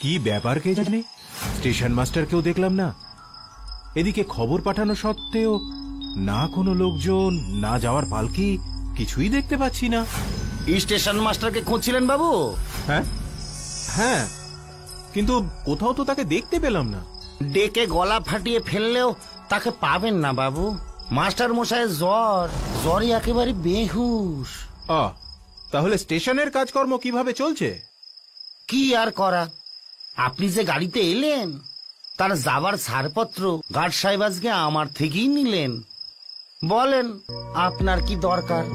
কি ব্যাপার কে জানে, স্টেশন মাস্টারকেও দেখলাম না। এদিকে খবর পাঠানো সত্ত্বেও না কোনো লোকজন, না যাওয়ার পালকি, কিছুই দেখতে পাচ্ছি না। স্টেশন মাস্টারকে খুঁজছিলেন বাবু? হ্যাঁ হ্যাঁ, কিন্তু কোথাও তো তাকে দেখতে পেলাম না। ডেকে গলা ফাটিয়ে ফেললেও তাকে পাবেন না বাবু। মাস্টার মশাইয়ের জ্বরে একেবারে বেহুশ। তাহলে স্টেশনের কাজকর্ম কিভাবে চলছে? কি আর করা, আপনি যে গাড়িতে এলেন তার যাবার ছাড়পত্র গার্ড সাহেব আজকে আমার থেকেই নিলেন। বলেন আপনার কি দরকার?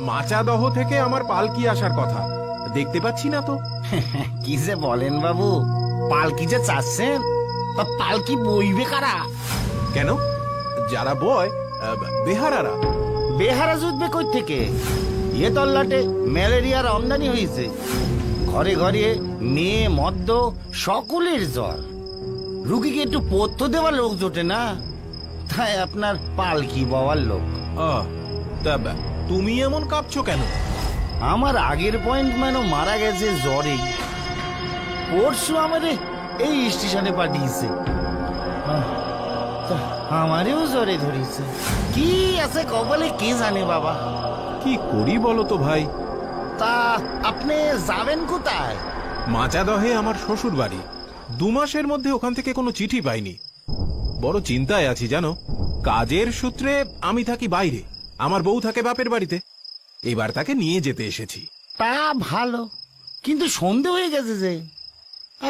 মাচাদহ থেকে আমার পালকি আসার কথা, দেখতে পাচ্ছি না তো। কি যে বলেন বাবু, পালকি যে চাচ্ছেন, তা পালকি বইবে কারা? কেন, যারা বয় বেহারারা। বেহারা জুটবে কই থেকে? এ তল্লাটে ম্যালেরিয়ার আমদানি হয়েছে, ঘরে ঘরে মেয়ে মদ্য সকলের জ্বর। রুগীকে একটু পথ্য দেওয়ার লোক জোটে না, তাই আপনার পালকি বওয়ার লোক। তা তুমি এমন কাঁপছো কেন? আমার আগের পয়েন্টম্যানও মারা গেছে জ্বরে, পরশু আমারে এই স্টেশনে পাঠিয়েছে। তা আমারেও জ্বরে ধরেছে, কি আছে কপালে কে জানে বাবা। কি করি বলো তো ভাই। তা আপনি যাবেন কোথায়? মাচাদহে আমার শ্বশুর বাড়ি। 2 মাসের মধ্যে ওখান থেকে কোনো চিঠি পাইনি। বড় চিন্তায় আছি জানো। কাজের সূত্রে আমি থাকি বাইরে, আমার বউ থাকে বাপের বাড়িতে। এবার তাকে নিয়ে যেতে এসেছি। তা ভালো, কিন্তু সন্ধে হয়ে গেছে যে,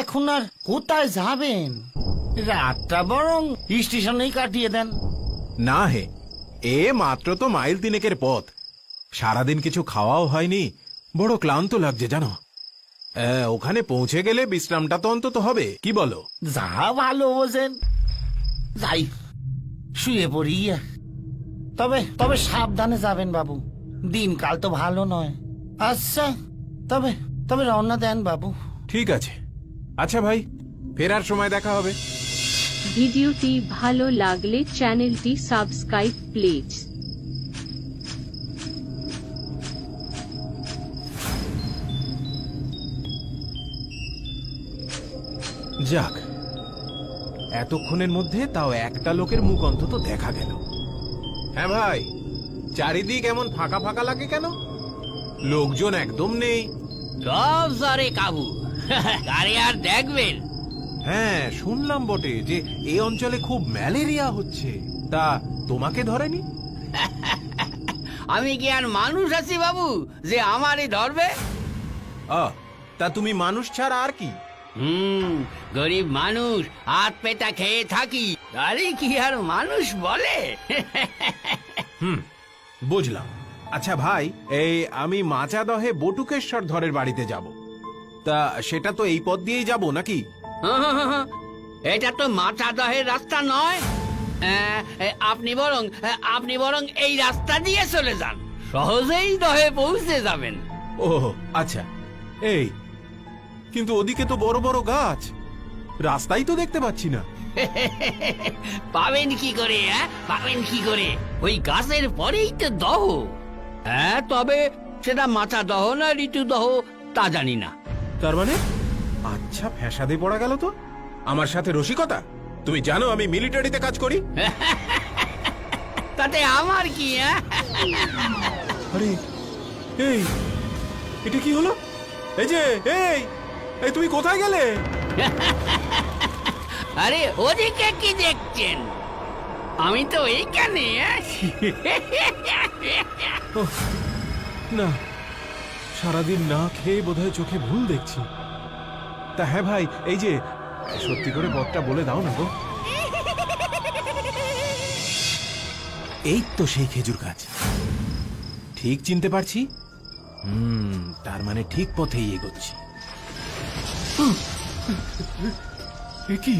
এখন আর কোথায় যাবেন? রাতটা বরং স্টেশনেই কাটিয়ে দেন। না হে, এ মাত্র তো মাইল 3 পথ। সারাদিন কিছু খাওয়াও হয়নি, বড় ক্লান্ত লাগছে জানো। ওখানে পৌঁছে গেলে বিশ্রামটা তো অন্তত হবে, কি বলো? যা ভালো বোঝেন, যাই শুয়ে পড়ি। তবে তবে সাবধানে যাবেন বাবু, দিনকাল তো ভালো নয়। আচ্ছা, তবে তবে রওনা দেন বাবু। ঠিক আছে। আচ্ছা ভাই, ফেরার সময় দেখা হবে। ভিডিওটি ভালো লাগলে চ্যানেলটি সাবস্ক্রাইব প্লিজ। যাক, এতক্ষণের মধ্যে তাও একটা লোকের মুখ অন্তত দেখা গেল। হ্যাঁ ভাই, চারিদিক এমন ফাঁকা ফাঁকা লাগে কেন? লোকজন একদম নেই। সব জ্বরে কাবু, আরে আর দেখবেন। হ্যাঁ, শুনলাম বটে যে এই অঞ্চলে খুব ম্যালেরিয়া হচ্ছে। তা তোমাকে ধরেনি? আমি কি আর মানুষ আছি বাবু যে আমারই ধরবে? তা তুমি মানুষ ছাড়া আর কি? গরিব মানুষ, হাত পেটা খেয়ে থাকি, আরে কি আর মানুষ বলে? বুঝলাম। আচ্ছা ভাই, এই আমি মাচাদহে বটুকেশ্বর ধরের বাড়িতে যাব। তা সেটা তো এই পথ দিয়েই যাব নাকি? এটা তো মাচাদহের রাস্তা নয়। আপনি বরং এই রাস্তা দিয়ে চলে যান, সহজেই দহে পৌঁছে যাবেন। ও আচ্ছা। এই কিন্তু ওদিকে তো বড় বড় গাছ, রাস্তাই তো দেখতে পাচ্ছি না। পাবেন কি করে? পাবেন কি করে? ওই গাছের পরেই তো দহ। তবে সেটা মাথা দহ না ঋতু দহ তা জানি না। তার মানে আচ্ছা, ফ্যাসাদে পড়া গেল তো। আমার সাথে রসিকতা? তুমি জানো আমি মিলিটারিতে কাজ করি। তাতে আমার কি? আরে এই, এটা কি হলো? এই যে এই এই তুমি কোথায় গেলে? আরে ওদিকে কি দেখছেন? আমি তো এইখানে। না, সারাদিন না খেয়ে বোধহয় চোখে ভুল দেখছি। তা হ্যাঁ ভাই, এই যে সত্যি করে পথটা বলে দাও না গো। এই তো সেই খেজুর গাছ, ঠিক চিনতে পারছি। তার মানে ঠিক পথেই এগোচ্ছি। কি,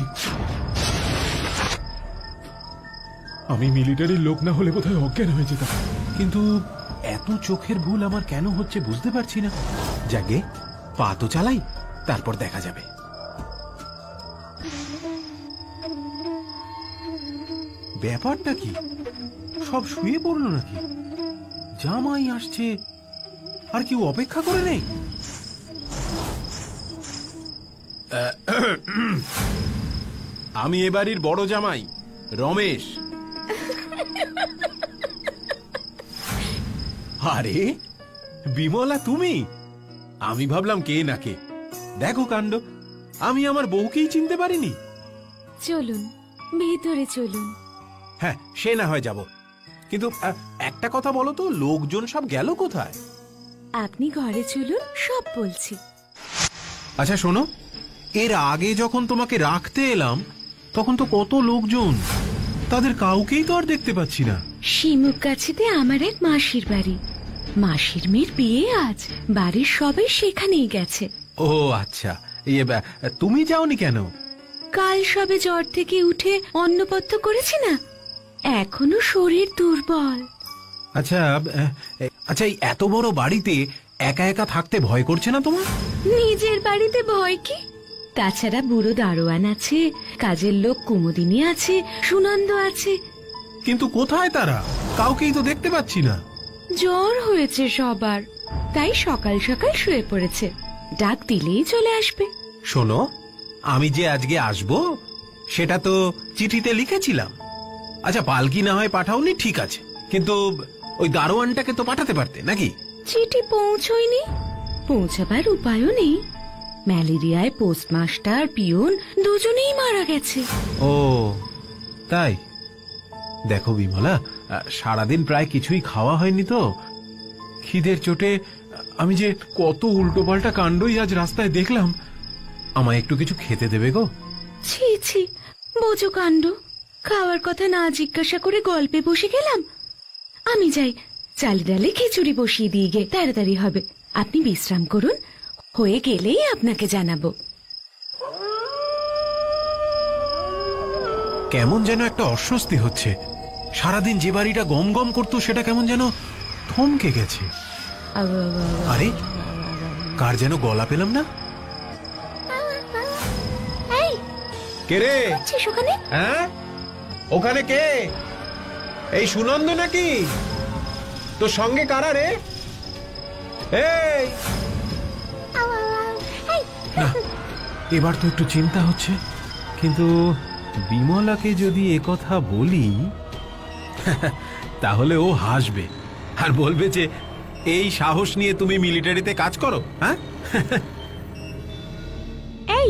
আমি মিলিটারির লোক না হলে বোধহয় অজ্ঞান হয়ে যেতাম। কিন্তু এত চোখের ভুল আমার কেন হচ্ছে বুঝতে পারছি না। যাকে পা তো চালাই, তারপর দেখা যাবে। ব্যাপারটা কি, সব শুয়ে পড়লো নাকি? জামাই আসছে, আর কেউ অপেক্ষা করে নেই? আমি এ বাড়ির বড় জামাই রমেশ। আরে বিমলা, তুমি? আমি ভাবলাম কে না কে। দেখো কাণ্ড, আমি আমার বউকেই চিনতে পারিনি। চলুন ভেতরে চলুন। হ্যাঁ, সে না হয় যাব, কিন্তু একটা কথা বলো তো, লোকজন সব গেল কোথায়? আপনি ঘরে চলুন, সব বলছি। আচ্ছা শোনো, এর আগে যখন তোমাকে রাখতে এলাম তখন তো কত লোকজন, তাদের কাউকেই তো আর দেখতে পাচ্ছি না। শিমুক গাছিতে আমার এক মাসির বাড়ি, মাসির মেয়ের বিয়ে আজ, বাড়ির সবাই সেখানেই গেছে। ও আচ্ছা, তুমি যাওনি কেন? কাল সবে জ্বর থেকে উঠে অন্নপথ্য করেছি না, এখনো শরীর দুর্বল। আচ্ছা আচ্ছা, এই এত বড় বাড়িতে একা একা থাকতে ভয় করছে না তোমার? নিজের বাড়িতে ভয় কি? তাছাড়া বুড়ো দারোয়ান আছে, কাজের লোক কুমুদিনী আছে, সুনন্দ আছে। কিন্তু কোথায় তারা? কাউকেই তো দেখতে পাচ্ছি না। জ্বর হয়েছে সবার, তাই সকাল সকাল শুয়ে পড়েছে, ডাক দিলেই চলে আসবে। শোনো, আমি যে আজকে আসবো সেটা তো চিঠিতে লিখেছিলাম। আচ্ছা, পালকি না হয় পাঠাওনি, ঠিক আছে, কিন্তু ওই দারোয়ানটাকে তো পাঠাতে পারতে নাকি? চিঠি পৌঁছয়নি, পৌঁছাবার উপায়ও নেই। ম্যালেরিয়ায় পোস্টমাস্টার পিয়ন দুজনেই মারা গেছে। ও তাই? দেখো বিমলা, সারাদিন প্রায় কিছুই খাওয়া হয়নি তো, খিদের চোটে আমি যে কত উল্টোপাল্টা কাণ্ডই আজ রাস্তায় দেখলাম। আমায় একটু কিছু খেতে দেবে গো? ছি ছি, বোঝো কাণ্ড, খাওয়ার কথা না জিজ্ঞাসা করে গল্পে বসে গেলাম। আমি যাই, চালে ডালে খিচুড়ি বসিয়ে দিয়ে গে, তাড়াতাড়ি হবে। আপনি বিশ্রাম করুন, হয়ে গেলেই আপনাকে জানাবো। কেমন যেন একটা অস্বস্তি হচ্ছে। সারাদিন যে বাড়িটা গম গম করতো সেটা কেমন যেন থমকে গেছে। আরে, কার যেন গলা পেলাম না। এই, কে রে? আছিস ওখানে? হ্যাঁ, ওখানে কে? এই সুনন্দ নাকি? তোর সঙ্গে কারা রে? এই না, এবার তো একটু চিন্তা হচ্ছে, কিন্তু বিমলাকে যদি একথা বলি তাহলে ও হাসবে আর বলবে যে এই সাহস নিয়ে তুমি মিলিটারিতে কাজ করো। হ্যাঁ, এই,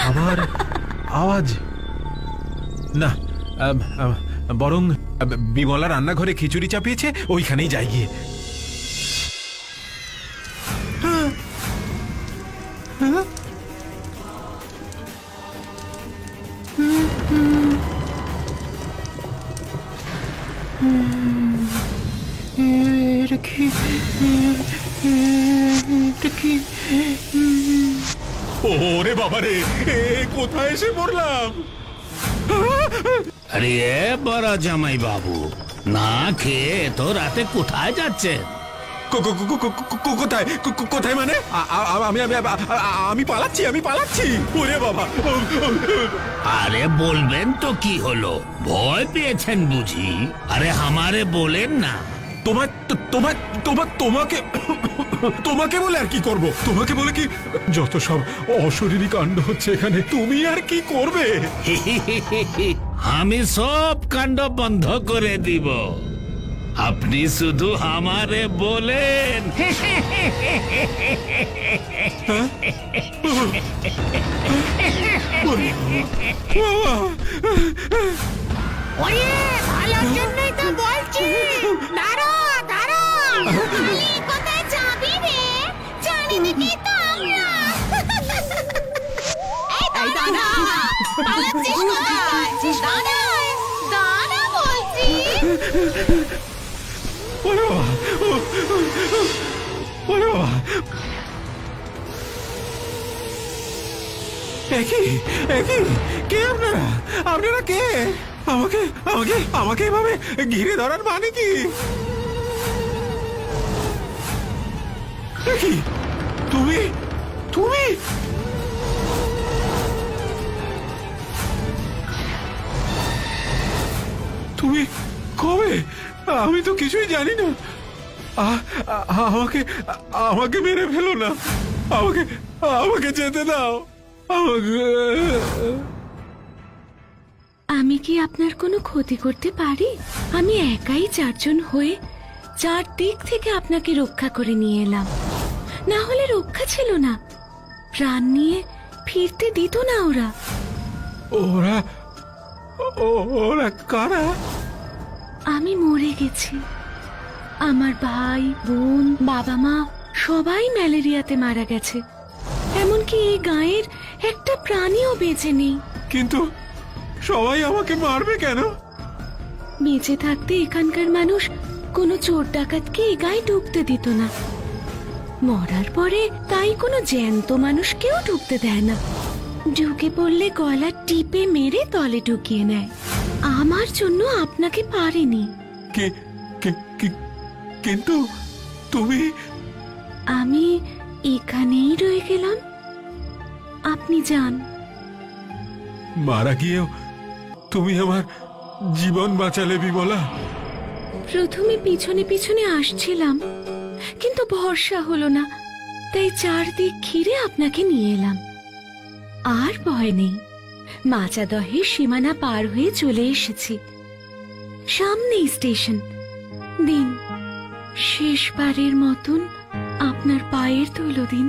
আবার আওয়াজ না। বরং বিমলা রান্নাঘরে খিচুড়ি চাপিয়েছে, ওইখানেই যাই গিয়ে। ওরে বাবারে, কোথায় এসে পড়লাম? আরে বড় জামাই বাবু, না খেয়ে তো রাতে কোথায় যাচ্ছে? কোথায় কোথায় মানে? আমি পালাচ্ছি, আমি পালাচ্ছি। ওরে বাবা! আরে বলবেন তো কি হলো, ভয় পেয়েছেন বুঝি? আরে আমারে বলেন না। তোমাকে তোমাকে বলে আর কি করব? তোমাকে বলে কি যত সব অশরীরী কাণ্ড হচ্ছে এখানে, তুমি আর কি করবে? আমি সব কাণ্ড বন্ধ করে দিব, আপনি শুধু আমারে বলেন। ওরে ভালোর জন্যই তো বলছি, দাঁড়া দাঁড়া, কোথায় যাবি রে? জানি নাকি তো আমরা। এই দাঁড়া, পালাচ্ছিস কোথায়? দাঁড়া, দাঁড়া বলছি। ওরে বাবা! ওরে বাবা! একই একই, কে আপনারা? আপনারা কে? আমাকে আমাকে আমাকে এভাবে ঘিরে ধরার মানে কি? একই, তুমি তুমি তুমি কবে? আমি তো কিছুই জানি না। আমাকে আমাকে মেরে ফেলো না। আমাকে আমাকে যেতে দাও, আমাকে। আমি কি আপনার কোনো ক্ষতি করতে পারি? আমি একাই 4 জন হয়ে 4 দিক থেকে আপনাকে রক্ষা করে নিয়ে এলাম। না হলে রক্ষা ছিল না, প্রাণ নিয়ে ফিরতে দিত না ওরা। ওরা ওরা কারা? আমি মরে গেছি, আমার ভাই বোন বাবা মা সবাই ম্যালেরিয়াতে মারা গেছে। এমনকি এই গায়ের একটা প্রাণীও বেঁচে নেই। কিন্তু সবাই আমাকে মারবে কেন? বেঁচে থাকতে এখানকার মানুষ কোনো চোর ডাকাতকে এই গায়ে ঢুকতে দিত না। মরার পরে তাই কোনো জ্যান্ত মানুষকেও ঢুকতে দেয় না। ঢুকে পড়লে গলা টিপে মেরে তলে ঢুকিয়ে নেয়। আমার জন্য আপনাকে পারেনি। কিন্তু তুমি? আমি এখানেই রয়ে গেলাম, আপনি যান। মারা গিয়েও তুমি আমার জীবন বাঁচালে বিমলা। প্রথমে পিছনে পিছনে আসছিলাম, কিন্তু ভরসা হলো না, তাই 4 দিক ঘিরে আপনাকে নিয়ে এলাম। আর ভয় নেই, মাচাদহের সীমানা পার হয়ে চলে এসেছি। সামনেই স্টেশন। দিন, শেষবারের মতন আপনার পায়ের ধুলো দিন।